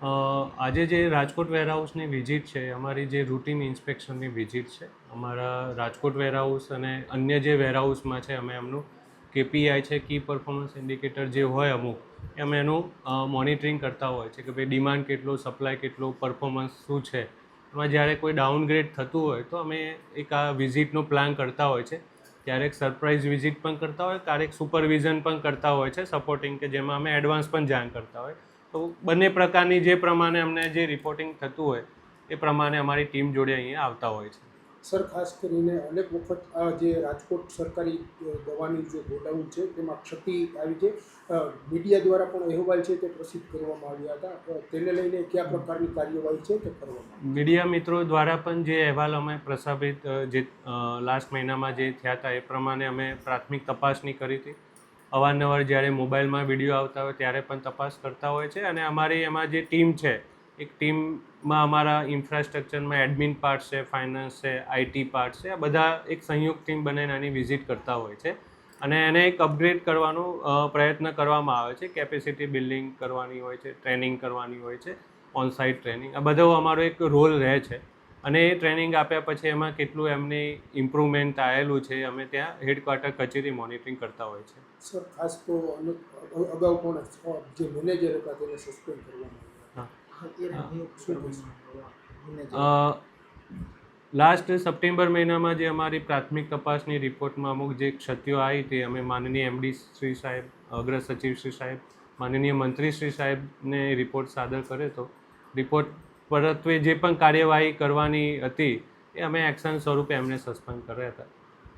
આજે જે રાજકોટ વેરહાઉસની વિઝિટ છે અમારી જે રૂટીન ઇન્સ્પેક્શનની વિઝિટ છે. અમારા રાજકોટ વેરહાઉસ અને અન્ય જે વેરહાઉસમાં છે અમે એમનું KPI છે, કી પરફોર્મન્સ ઇન્ડિકેટર જે હોય અમુક અમે એનું મોનિટરિંગ કરતા હોય છે કે ભાઈ ડિમાન્ડ કેટલો, સપ્લાય કેટલો, પરફોર્મન્સ શું છે. એમાં જ્યારે કોઈ ડાઉનગ્રેડ થતું હોય તો અમે એક આ વિઝિટનો પ્લાન કરતા હોય છે. ક્યારેક સરપ્રાઇઝ વિઝિટ પણ કરતા હોય, ક્યારેક સુપરવિઝન પણ કરતા હોય છે સપોર્ટિંગ, કે જેમાં અમે એડવાન્સ પણ જાણ કરતા હોય. તો બંને પ્રકારની જે પ્રમાણે અમને જે રિપોર્ટિંગ થતું હોય એ પ્રમાણે અમારી ટીમ જોડે અહીંયા આવતા હોય છે. સર, ખાસ કરીને અનેક વખત આ જે રાજકોટ સરકારી દવાની જે ગોડાઉન છે તેમાં ક્ષતિ આવી છે. મીડિયા દ્વારા પણ અહેવાલ છે તે પ્રસિદ્ધ કરવામાં આવ્યા હતા. તેને લઈને કયા પ્રકારની કાર્યવાહી છે તે કરવામાં આવી? મીડિયા મિત્રો દ્વારા પણ જે અહેવાલ અમે પ્રસારિત જે લાસ્ટ મહિનામાં જે થયા હતા એ પ્રમાણે અમે પ્રાથમિક તપાસણી કરી હતી. અવારનવાર જ્યારે મોબાઈલમાં વિડીયો આવતા હોય ત્યારે પણ તપાસ કરતા હોય છે. અને અમારી એમાં જે ટીમ છે, એક ટીમમાં અમારા ઇન્ફ્રાસ્ટ્રક્ચરમાં એડમિન પાર્ટ છે, ફાઇનાન્સ છે, IT પાર્ટ છે, આ બધા એક સંયુક્ત ટીમ બનાવીને આની વિઝિટ કરતા હોય છે. અને એને એક અપગ્રેડ કરવાનો પ્રયત્ન કરવામાં આવે છે. કેપેસિટી બિલ્ડિંગ કરવાની હોય છે, ટ્રેનિંગ કરવાની હોય છે, ઓન સાઇટ ટ્રેનિંગ, આ બધો અમારો એક રોલ રહે છે. અને એ ટ્રેનિંગ આપ્યા પછી એમાં કેટલું એમની ઇમ્પ્રુવમેન્ટ આવેલું છે અમે ત્યાં હેડક્વાર્ટર કચેરી મોનિટરિંગ કરતા હોય છે. સર, ખાસ તો અગાઉ પણ જે મેનેજર હતા તેને સસ્પેન્ડ કરવામાં આવ્યા. લાસ્ટ સપ્ટેમ્બર મહિનામાં જે અમારી પ્રાથમિક તપાસની રિપોર્ટમાં અમુક જે ક્ષતિઓ આવી હતી અમે માનનીય MD શ્રી સાહેબ, અગ્ર સચિવ શ્રી સાહેબ, માનનીય મંત્રી શ્રી સાહેબને રિપોર્ટ સાદર કર્યો હતો. રિપોર્ટ પરત્વે જે પણ કાર્યવાહી કરવાની હતી એ અમે એક્શન સ્વરૂપે એમને સસ્પેન્ડ કર્યા હતા.